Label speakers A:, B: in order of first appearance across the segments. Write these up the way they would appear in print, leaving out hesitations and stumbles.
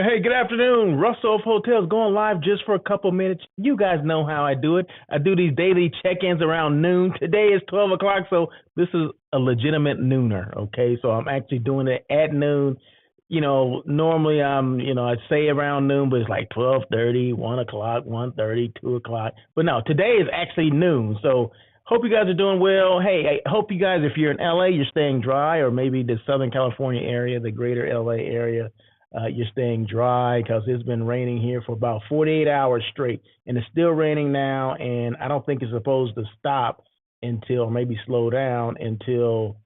A: Hey, good afternoon. Russell of Hotels going live just for a couple minutes. You guys know how I do it. I do these daily check-ins around noon. Today is 12 o'clock, so this is a legitimate nooner, okay? So I'm actually doing it at noon. Normally I say around noon, but it's like 12:30, 1 o'clock, 1:30, 2 o'clock. But no, today is actually noon. So hope you guys are doing well. Hey, I hope you guys, if you're in LA, you're staying dry, or maybe the Southern California area, the greater LA area, you're staying dry because it's been raining here for about 48 hours straight, and it's still raining now. And I don't think it's supposed to stop until maybe slow down until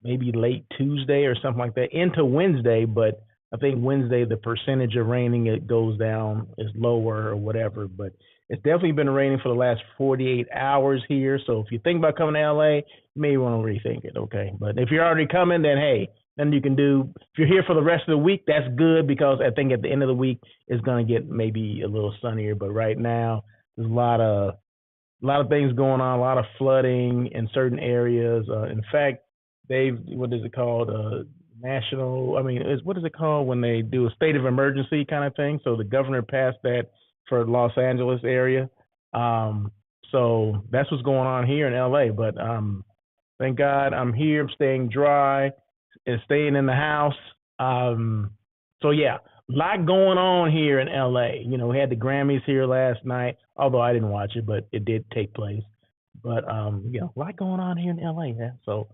A: maybe late Tuesday or something like that into Wednesday. But I think Wednesday the percentage of raining it goes down is lower or whatever. But it's definitely been raining for the last 48 hours here. So if you think about coming to LA, you may want to rethink it. Okay, but if you're already coming, then hey, nothing you can do. If you're here for the rest of the week, that's good because I think at the end of the week it's gonna get maybe a little sunnier. But right now there's a lot of things going on, a lot of flooding in certain areas. In fact, they've what is it called? National. I mean, what is it called when they do a state of emergency kind of thing? So the governor passed that for Los Angeles area. Um, so that's what's going on here in LA. But thank God I'm here. I'm staying dry and staying in the house. So yeah, a lot going on here in LA. We had the Grammys here last night, although I didn't watch it, but it did take place. But a lot going on here in LA, man. So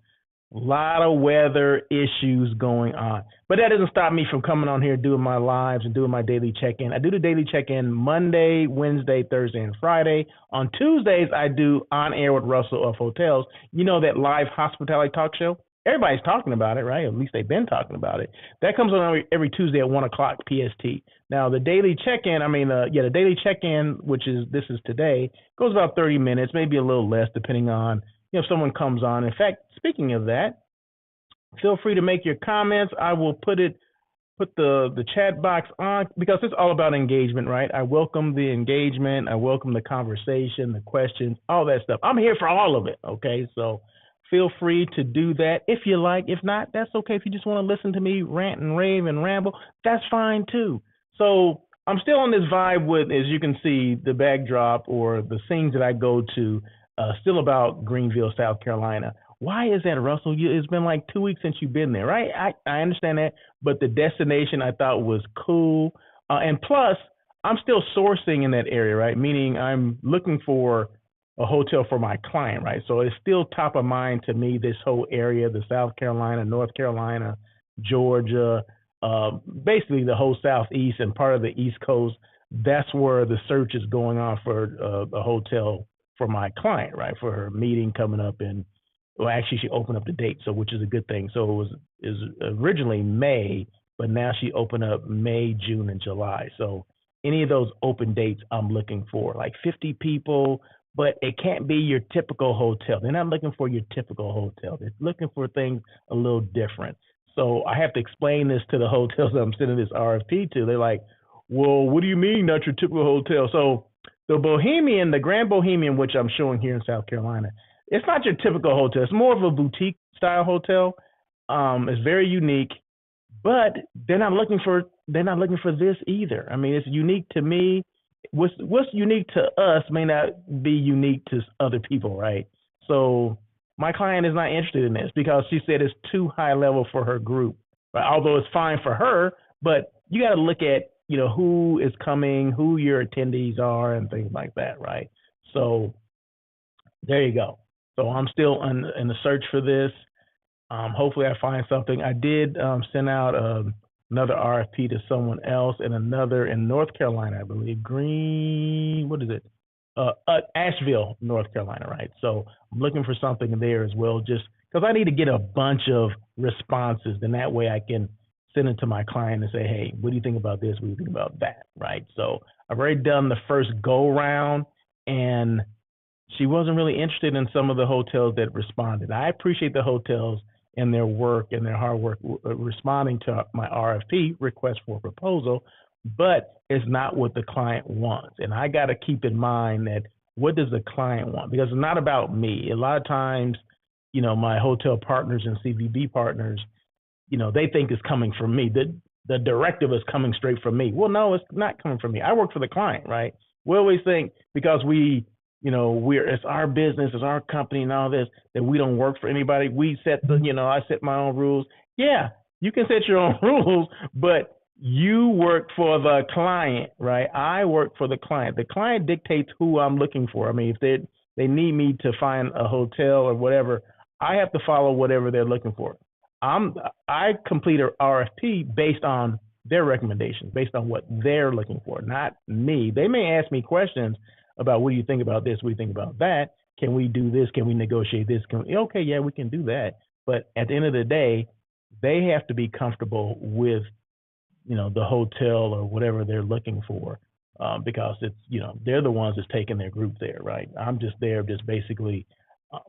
A: a lot of weather issues going on. But that doesn't stop me from coming on here doing my lives and doing my daily check-in. I do the daily check-in Monday, Wednesday, Thursday, and Friday. On Tuesdays, I do On Air with Russell of Hotels. You know that live hospitality talk show? Everybody's talking about it, right? At least they've been talking about it. That comes on every Tuesday at 1 o'clock PST. Now, the daily check-in, the daily check-in, this is today, goes about 30 minutes, maybe a little less, depending on if someone comes on. In fact, speaking of that, feel free to make your comments. I will put the chat box on because it's all about engagement, right? I welcome the engagement. I welcome the conversation, the questions, all that stuff. I'm here for all of it, okay? So feel free to do that if you like. If not, that's okay. If you just want to listen to me rant and rave and ramble, that's fine too. So I'm still on this vibe with, as you can see, the backdrop or the scenes that I go to, still about Greenville, South Carolina. Why is that, Russell? It's been like 2 weeks since you've been there, right? I understand that, but the destination I thought was cool. And plus, I'm still sourcing in that area, right? Meaning I'm looking for a hotel for my client, right? So it's still top of mind to me, this whole area, the South Carolina, North Carolina, Georgia, basically the whole Southeast and part of the East Coast. That's where the search is going on for a hotel for my client, right? For her meeting coming up in, well, actually she opened up the date, so which is a good thing. So is originally May, but now she opened up May, June, and July. So any of those open dates I'm looking for, like 50 people, but it can't be your typical hotel. They're not looking for your typical hotel. They're looking for things a little different. So I have to explain this to the hotels that I'm sending this RFP to. They're like, well, what do you mean not your typical hotel? So the Grand Bohemian, which I'm showing here in South Carolina, it's not your typical hotel. It's more of a boutique style hotel. It's very unique, but they're not looking for this either. I mean, it's unique to me. What's unique to us may not be unique to other people, right? So my client is not interested in this because she said it's too high level for her group. Right? Although it's fine for her, but you got to look at who is coming, who your attendees are, and things like that, right? So there you go. So I'm still in the search for this. Hopefully, I find something. I did send out another RFP to someone else and another in North Carolina, I believe. What is it? Asheville, North Carolina, right? So I'm looking for something there as well, just because I need to get a bunch of responses. Then that way I can send it to my client and say, hey, what do you think about this? What do you think about that? Right. So I've already done the first go round, and she wasn't really interested in some of the hotels that responded. I appreciate the hotels and their work and their hard work responding to my RFP request for proposal, but it's not what the client wants. And I got to keep in mind that what does the client want? Because it's not about me. A lot of times, my hotel partners and CVB partners, they think it's coming from me. the directive is coming straight from me. Well, no, it's not coming from me. I work for the client, right? We always think because it's our business, it's our company and all this, that we don't work for anybody. We set I set my own rules. Yeah, you can set your own rules, but you work for the client, right? I work for the client. The client dictates who I'm looking for. I mean, if they need me to find a hotel or whatever, I have to follow whatever they're looking for. I complete a RFP based on their recommendations, based on what they're looking for, not me. They may ask me questions about what do you think about this, what do you think about that? Can we do this? Can we negotiate this? Okay, yeah, we can do that. But at the end of the day, they have to be comfortable with the hotel or whatever they're looking for, because it's they're the ones that's taking their group there, right? I'm just there, just basically.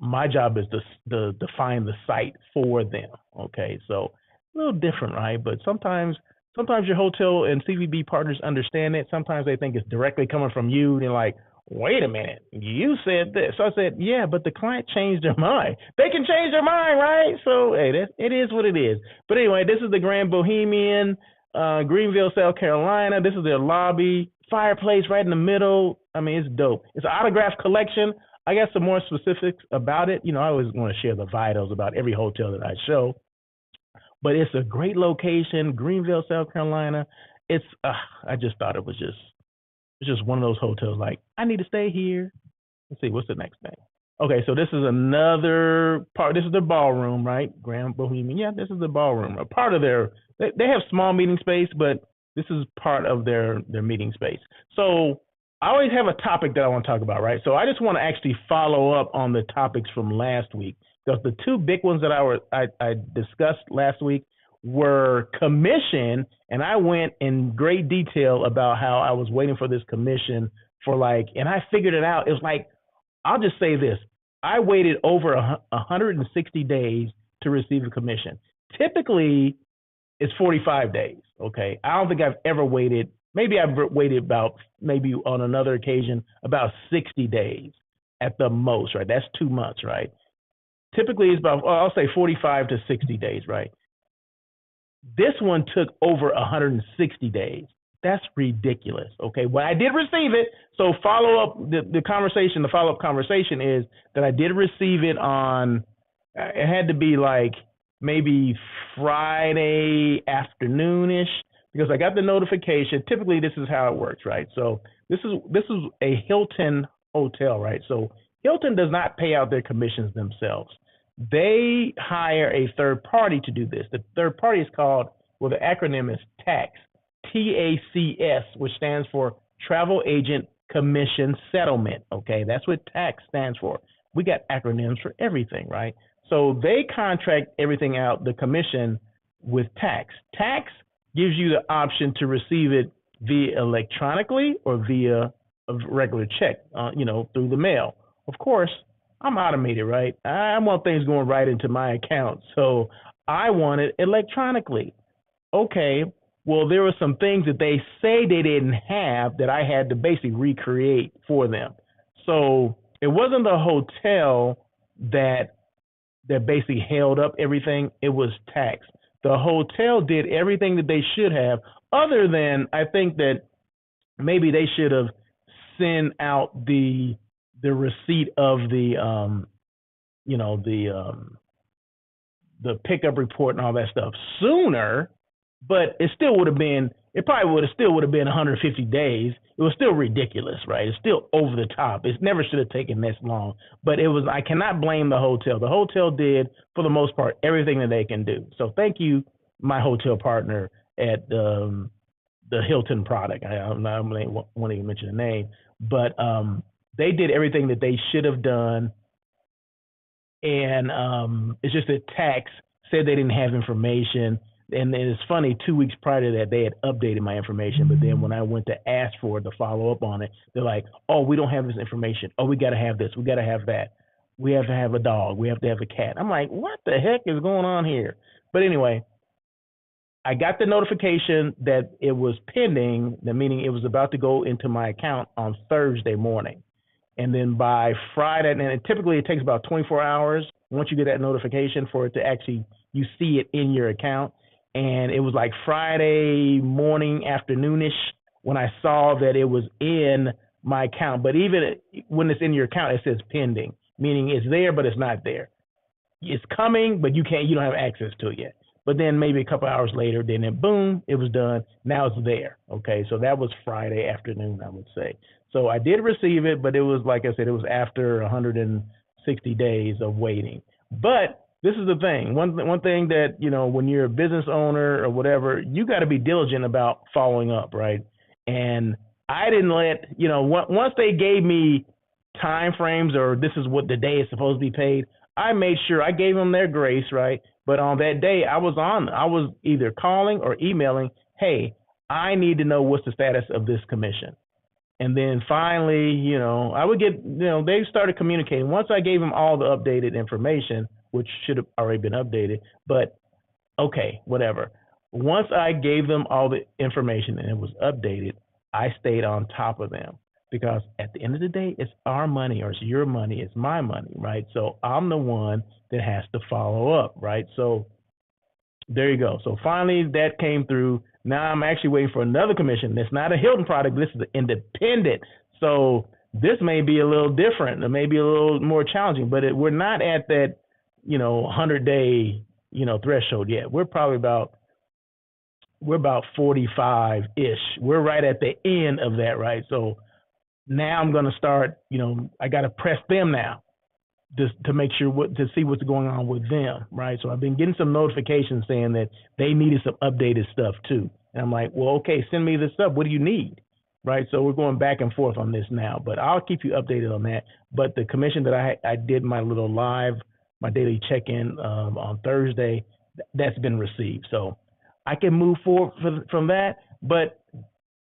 A: My job is to define the site for them. Okay, so a little different, right? But sometimes your hotel and CVB partners understand it. Sometimes they think it's directly coming from you. They're like, wait a minute, you said this. So I said, yeah, but the client changed their mind. They can change their mind, right? So hey, it is what it is. But anyway, this is the Grand Bohemian, Greenville, South Carolina. This is their lobby, fireplace right in the middle. I mean, it's dope. It's an autograph collection. I got some more specifics about it. I always want to share the vitals about every hotel that I show. But it's a great location, Greenville, South Carolina. It's I just thought it's just one of those hotels like, I need to stay here. Let's see, what's the next thing? Okay, so this is another part. This is the ballroom, right? Grand Bohemian. Yeah, this is the ballroom. A part of they have small meeting space, but this is part of their meeting space. So I always have a topic that I want to talk about, right? So I just want to actually follow up on the topics from last week, because the two big ones that I discussed last week were commission, and I went in great detail about how I was waiting for this commission and I figured it out. It was like, I'll just say this. I waited over 160 days to receive a commission. Typically, it's 45 days, okay? I don't think I've ever waited. Maybe I've waited about, maybe on another occasion, about 60 days at the most, right? That's 2 months, right? Typically, it's about, I'll say 45 to 60 days, right? This one took over 160 days. That's ridiculous, okay? Well, I did receive it. So the follow-up conversation is that I did receive it on, it had to be like maybe Friday afternoon-ish, because I got the notification. Typically, this is how it works, right? So this is a Hilton hotel, right? So Hilton does not pay out their commissions themselves. They hire a third party to do this. The third party is called, well, the acronym is TACS, TACS, which stands for Travel Agent Commission Settlement, okay? That's what TACS stands for. We got acronyms for everything, right? So they contract everything out, the commission, with TACS. TACS gives you the option to receive it via electronically or via a regular check, through the mail. Of course, I'm automated, right? I want things going right into my account, so I want it electronically. Okay, well, there were some things that they say they didn't have that I had to basically recreate for them. So it wasn't the hotel that basically held up everything. It was TACS. The hotel did everything that they should have, other than I think that maybe they should have sent out the receipt of the pickup report and all that stuff sooner, but it probably would have been 150 days. It was still ridiculous, right? It's still over the top. It never should have taken this long, but I cannot blame the hotel. The hotel did, for the most part, everything that they can do. So thank you, my hotel partner at the Hilton product. I won't even mention the name, but they did everything that they should have done. And it's just that TACS said they didn't have information. And it's funny, 2 weeks prior to that, they had updated my information. But then when I went to ask for it to follow up on it, they're like, oh, we don't have this information. Oh, we got to have this. We got to have that. We have to have a dog. We have to have a cat. I'm like, what the heck is going on here? But anyway, I got the notification that it was pending, meaning it was about to go into my account on Thursday morning. And then by Friday, and typically it takes about 24 hours once you get that notification for it to actually, you see it in your account. and it was like Friday morning, afternoonish when I saw that it was in my account. But even when it's in your account, it says pending, meaning it's there, but it's not there. It's coming, but you don't have access to it yet. But then maybe a couple hours later, then boom, it was done. Now it's there. Okay, so that was Friday afternoon, I would say. So I did receive it, but it was, like I said, it was after 160 days of waiting. But this is the thing. One thing that, when you're a business owner or whatever, you got to be diligent about following up, right? And I didn't once they gave me time frames, or this is what the day is supposed to be paid, I made sure I gave them their grace, right? But on that day, I was either calling or emailing, hey, I need to know what's the status of this commission. And then finally, I would get, they started communicating. Once I gave them all the updated information, which should have already been updated, but okay, whatever. Once I gave them all the information and it was updated, I stayed on top of them, because at the end of the day, it's our money, or it's your money, it's my money, right? So I'm the one that has to follow up, right? So there you go. So finally that came through. Now I'm actually waiting for another commission. It's not a Hilton product. This is an independent. So this may be a little different. It may be a little more challenging, but we're not at that, 100-day, threshold yet. We're about 45-ish. We're right at the end of that, right? So now I'm going to start, I got to press them now just to make sure to see what's going on with them, right? So I've been getting some notifications saying that they needed some updated stuff too. And I'm like, well, okay, send me this stuff. What do you need? Right? So we're going back and forth on this now, but I'll keep you updated on that. But the commission that I did my little my daily check-in on Thursday, that's been received. So I can move forward from that, but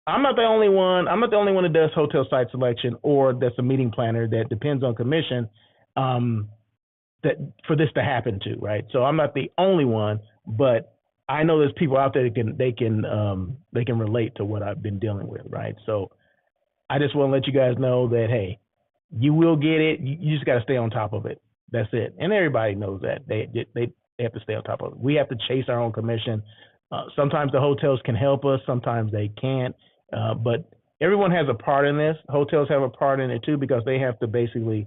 A: I'm not the only one. I'm not the only one that does hotel site selection, or that's a meeting planner that depends on commission that for this to happen to, right? So I'm not the only one, but I know there's people out there that they can relate to what I've been dealing with, right? So I just want to let you guys know that, hey, you will get it. You just got to stay on top of it. That's it. And everybody knows that they have to stay on top of it. We have to chase our own commission. Sometimes the hotels can help us. Sometimes they can't. But everyone has a part in this. Hotels have a part in it too, because they have to basically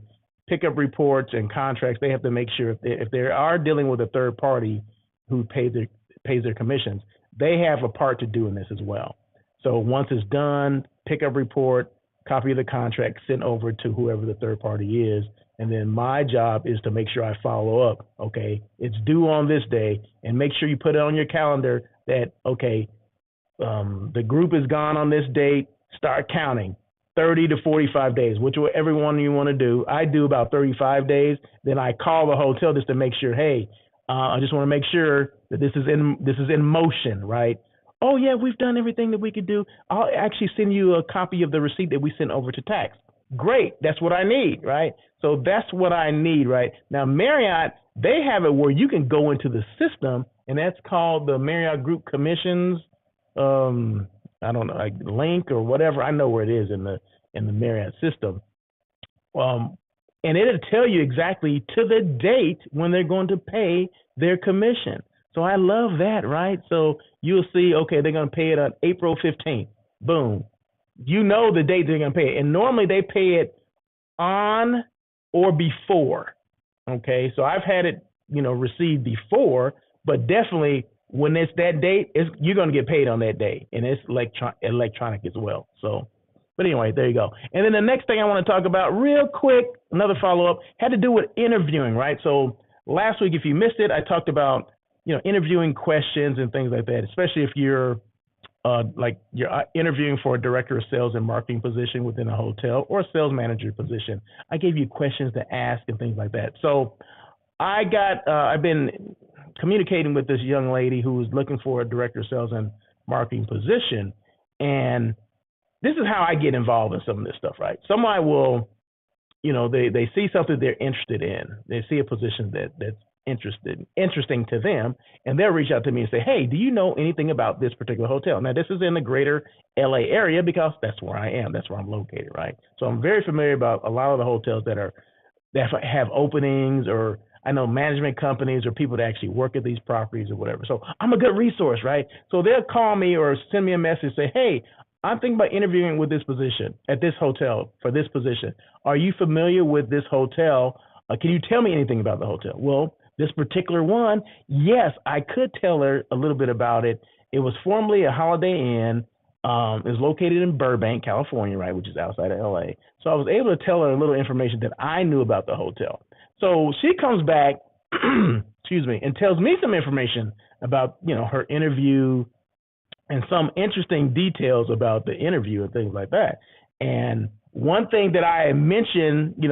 A: pick up reports and contracts. They have to make sure if they are dealing with a third party who pays their commissions, they have a part to do in this as well. So once it's done, pick up report, copy of the contract, sent over to whoever the third party is. And then my job is to make sure I follow up. Okay, it's due on this day, and make sure you put it on your calendar that, okay, the group is gone on this date, start counting 30 to 45 days, whichever one you want to do. I do about 35 days. Then I call the hotel just to make sure, hey, I just want to make sure that this is in motion, right? Oh yeah, we've done everything that we could do. I'll actually send you a copy of the receipt that we sent over to tax. Great, that's what I need, right? So that's what I need, right? Now Marriott, they have it where you can go into the system, and that's called the Marriott Group Commissions. I don't know, like link or whatever. I know where it is in the Marriott system. And it'll tell you exactly to the date when they're going to pay their commission. So I love that, right? So you'll see, okay, they're going to pay it on April 15th. Boom. You know the date they're going to pay it. And normally they pay it on or before. Okay, so I've had it, received before, but definitely when it's that date, you're going to get paid on that day, and it's electronic as well. So, but anyway, there you go. And then the next thing I want to talk about real quick, another follow-up, had to do with interviewing, right? So last week, if you missed it, I talked about, interviewing questions and things like that, especially if you're interviewing for a director of sales and marketing position within a hotel, or a sales manager position. I gave you questions to ask and things like that. So I've been communicating with this young lady who was looking for a director of sales and marketing position. And this is how I get involved in some of this stuff, right? Somebody will, they see something they're interested in. They see a position that's interesting to them, and they'll reach out to me and say, hey, do you know anything about this particular hotel? Now, this is in the greater LA area because that's where I am. That's where I'm located, right? So I'm very familiar about a lot of the hotels that have openings, or I know management companies or people that actually work at these properties or whatever. So I'm a good resource, right? So they'll call me or send me a message, say, hey, I'm thinking about interviewing with this position at this hotel for this position. Are you familiar with this hotel? Can you tell me anything about the hotel? Well, this particular one, yes, I could tell her a little bit about it. It was formerly a Holiday Inn. It was located in Burbank, California, right, which is outside of LA. So I was able to tell her a little information that I knew about the hotel. So she comes back, excuse me, and tells me some information about, her interview and some interesting details about the interview and things like that. And one thing that I mentioned,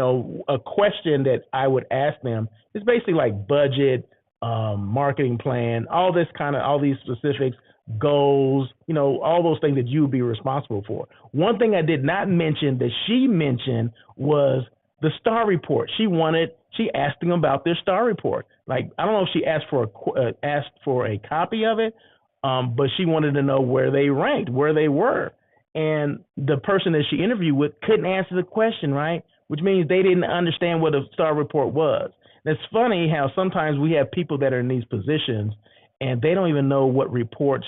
A: a question that I would ask them is basically like budget, marketing plan, all these specifics, goals, all those things that you would be responsible for. One thing I did not mention that she mentioned was the star report. She asked them about their star report. Like, I don't know if she asked for a copy of it, but she wanted to know where they ranked, where they were. And the person that she interviewed with couldn't answer the question, right? Which means they didn't understand what a star report was. And it's funny how sometimes we have people that are in these positions and they don't even know what reports,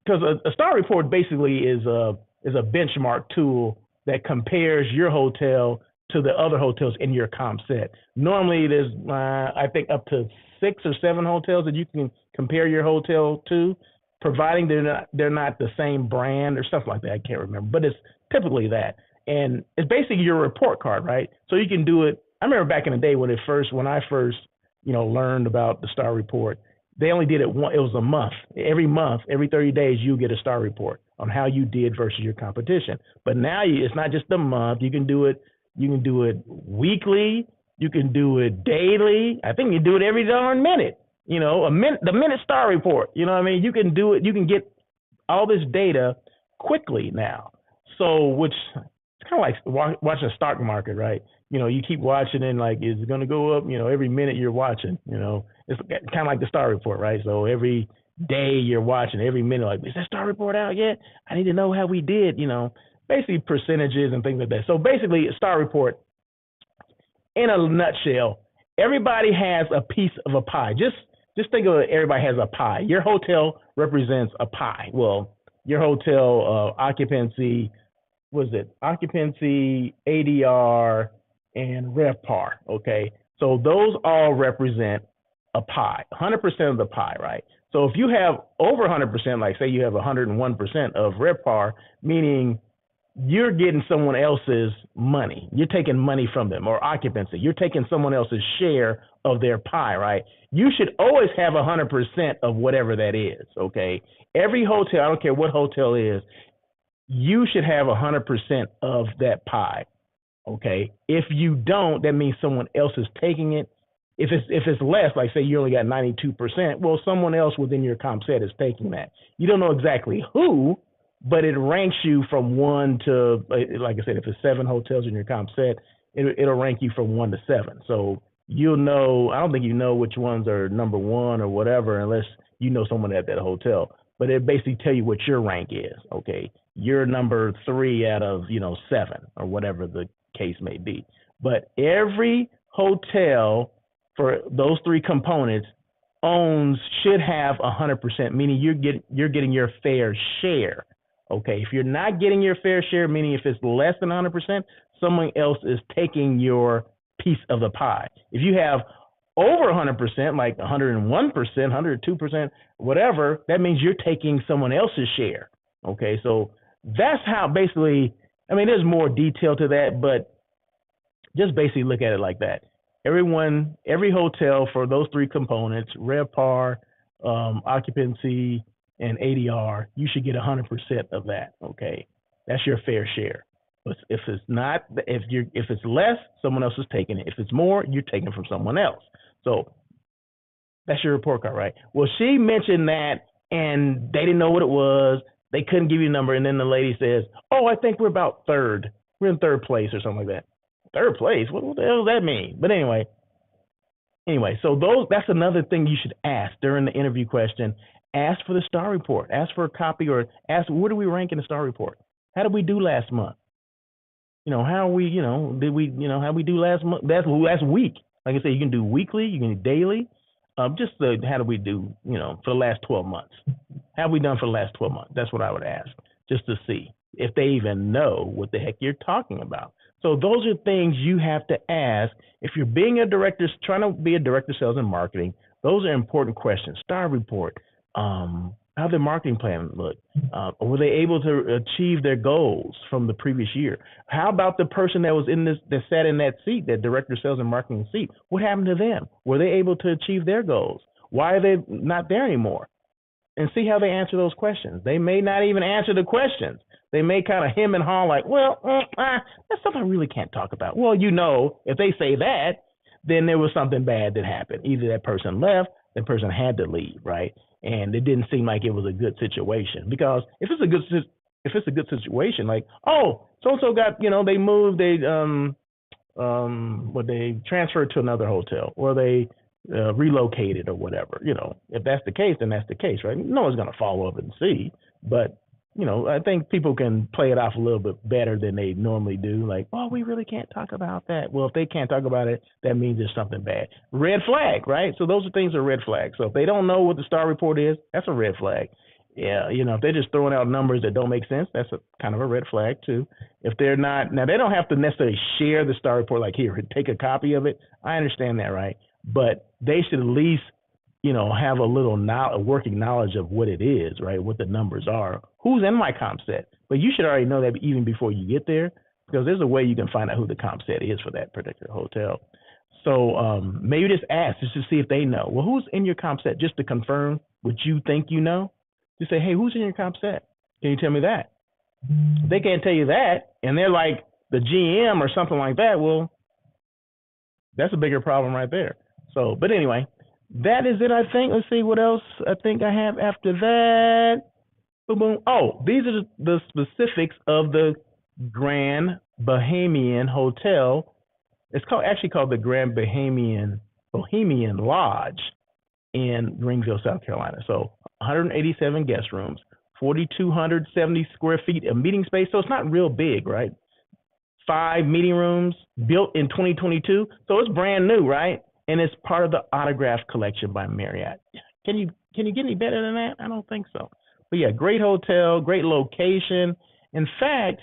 A: because a star report basically is a benchmark tool that compares your hotel to the other hotels in your comp set. Normally, there's I think up to 6 or 7 hotels that you can compare your hotel to, providing they're not the same brand or stuff like that. I can't remember, but it's typically that, and it's basically your report card, right? So you can do it. I remember back in the day when I first learned about the star report. They only did it once. It was a month. Every 30 days, you get a star report on how you did versus your competition. But now it's not just a month. You can do it. You can do it weekly. You can do it daily. I think you do it every darn minute. The minute star report. You know what I mean? You can do it. You can get all this data quickly now. So, which it's kind of like watching a stock market, right? You keep watching and like, is it going to go up? Every minute you're watching. It's kind of like the star report, right? So every day you're watching, every minute, like, is that star report out yet? I need to know how we did. Basically percentages and things like that. So basically, a star report, in a nutshell, everybody has a piece of a pie. Just think of it, everybody has a pie. Your hotel represents a pie. Well, your hotel occupancy, occupancy, ADR, and RevPAR, okay? So those all represent a pie, 100% of the pie, right? So if you have over 100%, like say you have 101% of RevPAR, meaning you're getting someone else's money. You're taking money from them, or occupancy. You're taking someone else's share of their pie, right? You should always have 100% of whatever that is, okay? Every hotel, I don't care what hotel is, you should have 100% of that pie, okay? If you don't, that means someone else is taking it. If it's less, like say you only got 92%, well, someone else within your comp set is taking that. You don't know exactly who, but it ranks you from 1 to, like I said, if it's 7 hotels in your comp set, it'll rank you from 1 to 7. So you'll know, I don't think you know which ones are number 1 or whatever, unless you know someone at that hotel. But it basically tell you what your rank is, okay? You're number 3 out of, 7 or whatever the case may be. But every hotel for those 3 components should have 100%, meaning you're getting your fair share. Okay, if you're not getting your fair share, meaning if it's less than 100%, someone else is taking your piece of the pie. If you have over 100%, like 101%, 102%, whatever, that means you're taking someone else's share. Okay, so that's how basically, there's more detail to that, but just basically look at it like that. Every hotel for those 3 components, RevPAR, occupancy, and ADR, you should get 100% of that. Okay, that's your fair share. But if it's not, if it's less, someone else is taking it. If it's more, you're taking from someone else. So that's your report card, right? Well, she mentioned that, and they didn't know what it was. They couldn't give you a number, and then the lady says, "Oh, I think we're about 3rd. We're in 3rd place or something like that." 3rd place? What the hell does that mean? But anyway, so that's another thing you should ask during the interview question. Ask for the star report. Ask for a copy, or ask, where do we rank in the star report? How did we do last month? How are we, did we, how we do last month? That's last week. Like I said, you can do weekly, you can do daily. Just how do we do, for the last 12 months? How have we done for the last 12 months? That's what I would ask, just to see if they even know what the heck you're talking about. So those are things you have to ask. If you're being a director, trying to be a director of sales and marketing, those are important questions. Star report. How their marketing plan look? Were they able to achieve their goals from the previous year? How about the person that was that sat in that seat, that director of sales and marketing seat? What happened to them? Were they able to achieve their goals? Why are they not there anymore? And see how they answer those questions. They may not even answer the questions. They may kind of hem and haw like, well, that's something I really can't talk about. Well, if they say that, then there was something bad that happened. Either that person left, that person had to leave, right? And it didn't seem like it was a good situation. Because if it's a good situation, like, oh, so got, they moved, they transferred to another hotel, or they relocated or whatever. If that's the case, then that's the case, right? No one's going to follow up and see. But, I think people can play it off a little bit better than they normally do. Like, oh, we really can't talk about that. Well, if they can't talk about it, that means there's something bad. Red flag, right? So those are things that are red flags. So if they don't know what the star report is, that's a red flag. Yeah, if they're just throwing out numbers that don't make sense, that's kind of a red flag too. If they're not, now they don't have to necessarily share the star report, like, here, take a copy of it. I understand that, right? But they should at least, have a working knowledge of what it is, right? What the numbers are, who's in my comp set. But you should already know that even before you get there, because there's a way you can find out who the comp set is for that particular hotel. So maybe just ask just to see if they know. Well, who's in your comp set, just to confirm what you think you know. Just say, hey, who's in your comp set? Can you tell me that? If they can't tell you that, and they're like the GM or something like that, well, that's a bigger problem right there. So, but anyway, that is it, I think. Let's see what else I think I have after that. Boom, boom. Oh, these are the specifics of the Grand Bahamian Hotel. It's actually called the Grand Bahamian Lodge in Greenville, South Carolina. So 187 guest rooms, 4,270 square feet of meeting space. So it's not real big, right? 5 meeting rooms, built in 2022. So it's brand new, right? And it's part of the Autograph Collection by Marriott. Can you get any better than that? I don't think so. But yeah, great hotel, great location. In fact,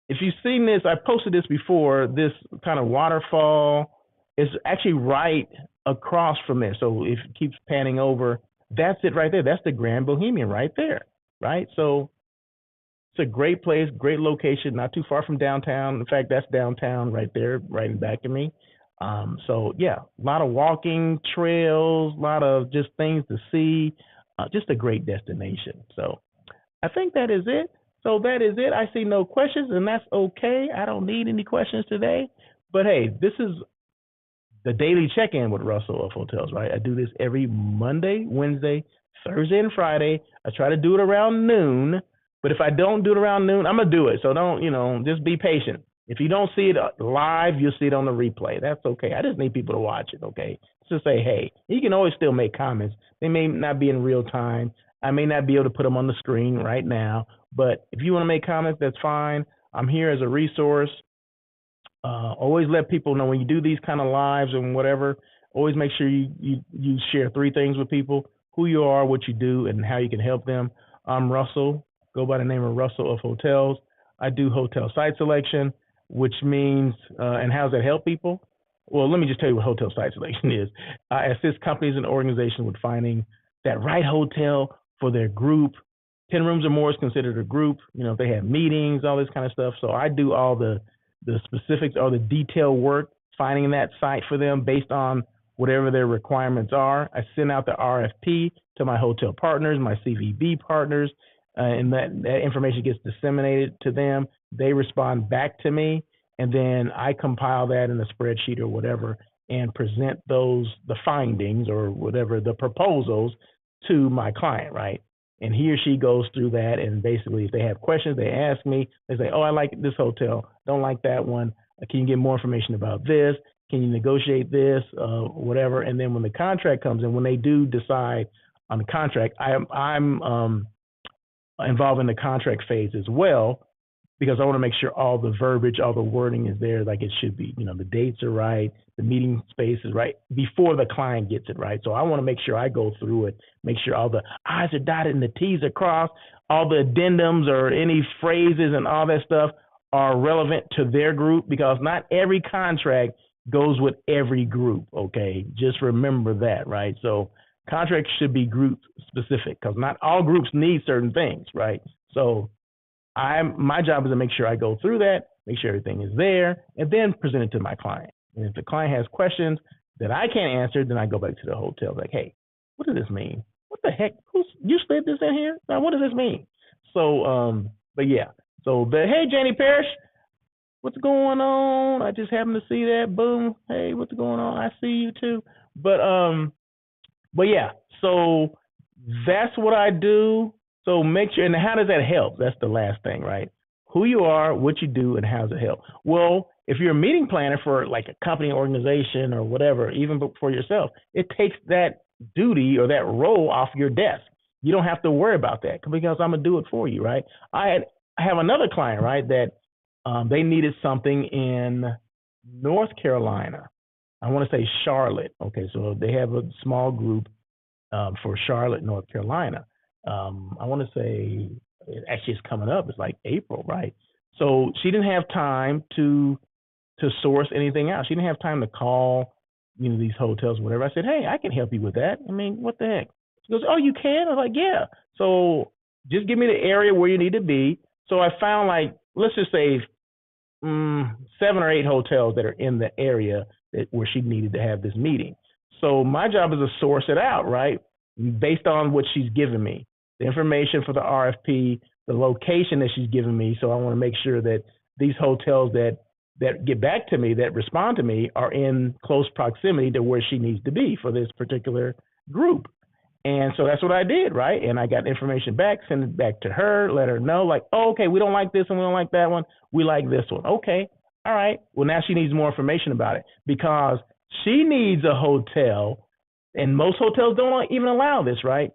A: if you've seen this, I posted this before, this kind of waterfall is actually right across from there. So if it keeps panning over, that's it right there. That's the Grand Bahamian right there, right? So it's a great place, great location, not too far from downtown. In fact, that's downtown right there, right in back of me. So yeah, a lot of walking trails, a lot of just things to see, just a great destination. So I think that is it. So that is it. I see no questions, and that's okay. I don't need any questions today. But hey, this is the daily check-in with Russell of Hotels, right? I do this every Monday, Wednesday, Thursday, and Friday. I try to do it around noon. But if I don't do it around noon, I'm going to do it. So don't, just be patient. If you don't see it live, you'll see it on the replay. That's okay. I just need people to watch it, okay? Just say, hey. You can always still make comments. They may not be in real time. I may not be able to put them on the screen right now. But if you want to make comments, that's fine. I'm here as a resource. Always let people know when you do these kind of lives and whatever, always make sure you share 3 things with people: who you are, what you do, and how you can help them. I'm Russell. Go by the name of Russell of Hotels. I do hotel site selection, which means, and how does that help people? Well, let me just tell you what hotel site selection is. I assist companies and organizations with finding that right hotel for their group. 10 rooms or more is considered a group. If they have meetings, all this kind of stuff. So I do all the specifics or the detailed work, finding that site for them based on whatever their requirements are. I send out the RFP to my hotel partners, my CVB partners, and that information gets disseminated to them. They respond back to me, and then I compile that in a spreadsheet or whatever and present the findings or whatever, the proposals to my client, right? And he or she goes through that, and basically if they have questions, they ask me. They say, oh, I like this hotel, don't like that one. Can you get more information about this? Can you negotiate this, whatever? And then when the contract comes in, when they do decide on the contract, I'm involved in the contract phase as well. because I want to make sure all the verbiage, all the wording is there like it should be. The dates are right, the meeting space is right before the client gets it right. So I want to make sure I go through it, make sure all the I's are dotted and the T's are crossed, all the addendums or any phrases and all that stuff are relevant to their group, because not every contract goes with every group, okay? Just remember that, right? So contracts should be group specific, because not all groups need certain things, right? So my job is to make sure I go through that, make sure everything is there, and then present it to my client. And if the client has questions that I can't answer, then I go back to the hotel like, hey, what does this mean? What the heck? You slid this in here? Now, what does this mean? So, but yeah. So, hey, Janie Parrish, what's going on? I just happened to see that. Boom. Hey, what's going on? I see you too. But yeah. So that's what I do. So make sure, and how does that help? That's the last thing, right? Who you are, what you do, and how does it help? Well, if you're a meeting planner for like a company, organization, or whatever, even for yourself, it takes that duty or that role off your desk. You don't have to worry about that because I'm gonna do it for you, right? I have another client, right, that they needed something in North Carolina. I want to say Charlotte. Okay, so they have a small group for Charlotte, North Carolina. I want to say actually it's coming up. It's like April, right? So she didn't have time to source anything out. She didn't have time to call, these hotels, whatever. I said, hey, I can help you with that. I mean, what the heck? She goes, oh, you can? I was like, yeah. So just give me the area where you need to be. So I found like, let's just say 7 or 8 hotels that are in the area where she needed to have this meeting. So my job is to source it out, right? Based on what she's given me, the information for the RFP, the location that she's given me. So I want to make sure that these hotels that get back to me, that respond to me, are in close proximity to where she needs to be for this particular group. And so that's what I did, right? And I got information back, sent it back to her, let her know, like, oh, okay, we don't like this one, we don't like that one, we like this one. Okay, all right. Well, now she needs more information about it because she needs a hotel, and most hotels don't even allow this, right?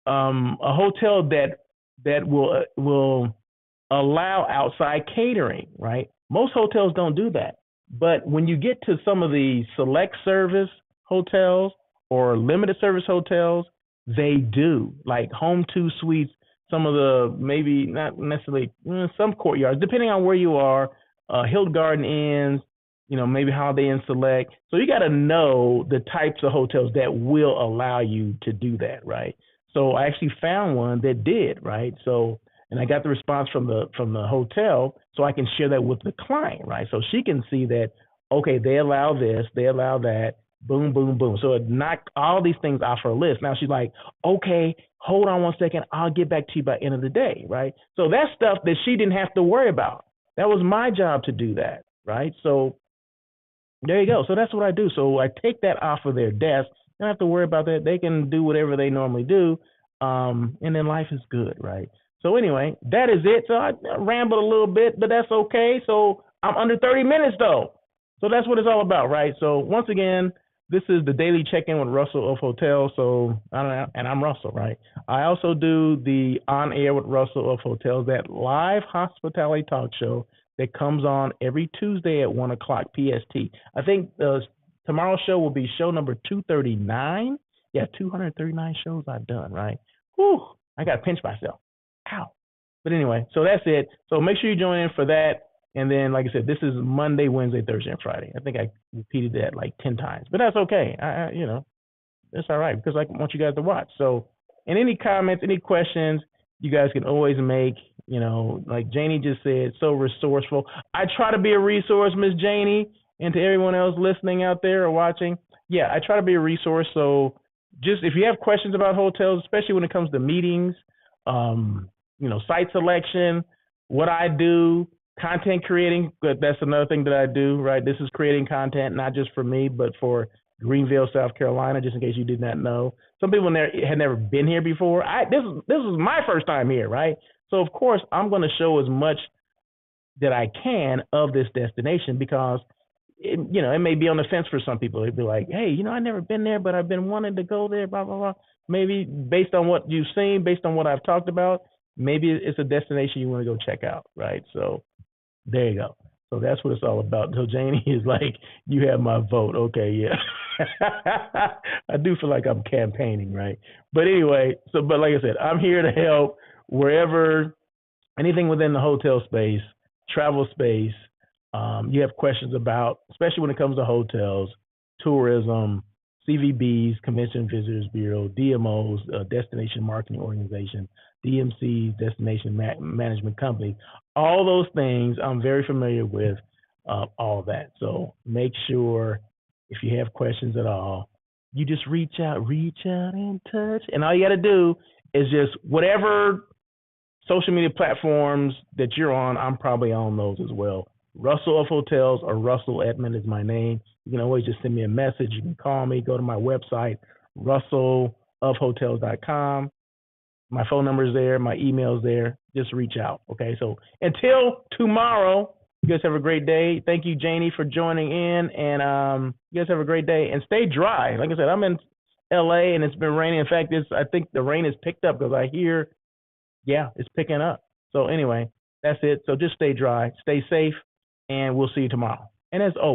A: A hotel that will allow outside catering, right? Most hotels don't do that. But when you get to some of the select service hotels or limited service hotels, they do, like Home2 Suites, some of the, maybe not necessarily, some Courtyards, depending on where you are, Hilton Garden Inns, maybe Holiday Inn Select. So you got to know the types of hotels that will allow you to do that, right? So I actually found one that did, right? So, and I got the response from the hotel, so I can share that with the client, right? So she can see that, okay, they allow this, they allow that, boom, boom, boom. So it knocked all these things off her list. Now she's like, okay, hold on one second, I'll get back to you by the end of the day, right? So that's stuff that she didn't have to worry about. That was my job to do that, right? So there you go. So that's what I do. So I take that off of their desk. They don't have to worry about that. They can do whatever they normally do, and then life is good, right? So anyway, that is it. So I rambled a little bit, but that's okay. So I'm under 30 minutes though. So that's what it's all about, right? So once again, this is the daily check-in with Russell of Hotels. So and I'm Russell, right? I also do the On Air with Russell of Hotels, that live hospitality talk show that comes on every Tuesday at 1 o'clock PST. I think tomorrow's show will be show number 239. Yeah, 239 shows I've done, right? Whew, I got to pinch myself. Ow. But anyway, so that's it. So make sure you join in for that. And then, like I said, this is Monday, Wednesday, Thursday, and Friday. I think I repeated that like 10 times, but that's okay. That's all right because I want you guys to watch. So, and any comments, any questions, you guys can always make. Like Janie just said, so resourceful. I try to be a resource, Miss Janie, and to everyone else listening out there or watching. Yeah, I try to be a resource. So, just if you have questions about hotels, especially when it comes to meetings, site selection, what I do. Content creating, that's another thing that I do, right? This is creating content, not just for me, but for Greenville, South Carolina, just in case you did not know. Some people had never been here before. This is my first time here, right? So, of course, I'm going to show as much that I can of this destination because, it may be on the fence for some people. They'd be like, hey, I've never been there, but I've been wanting to go there, blah, blah, blah. Maybe based on what you've seen, based on what I've talked about, maybe it's a destination you want to go check out, right? So there you go. So that's what it's all about. So Janie is like, you have my vote. Okay, yeah. I do feel like I'm campaigning, right? But anyway, but like I said, I'm here to help wherever, anything within the hotel space, travel space, you have questions about, especially when it comes to hotels, tourism, CVBs, Convention Visitors Bureau, DMOs, Destination Marketing Organization, DMCs, Destination Management Companies, all those things I'm very familiar with, all of that. So make sure if you have questions at all, you just reach out and touch. And all you got to do is just whatever social media platforms that you're on, I'm probably on those as well. Russell of Hotels or Russell Edmond is my name. You can always just send me a message. You can call me, go to my website, russellofhotels.com. My phone number is there, my email is there. Just reach out. Okay. So until tomorrow, you guys have a great day. Thank you, Janie, for joining in. And you guys have a great day and stay dry. Like I said, I'm in LA and it's been raining. In fact, I think the rain has picked up because I hear, yeah, it's picking up. So anyway, that's it. So just stay dry, stay safe, and we'll see you tomorrow. And as always,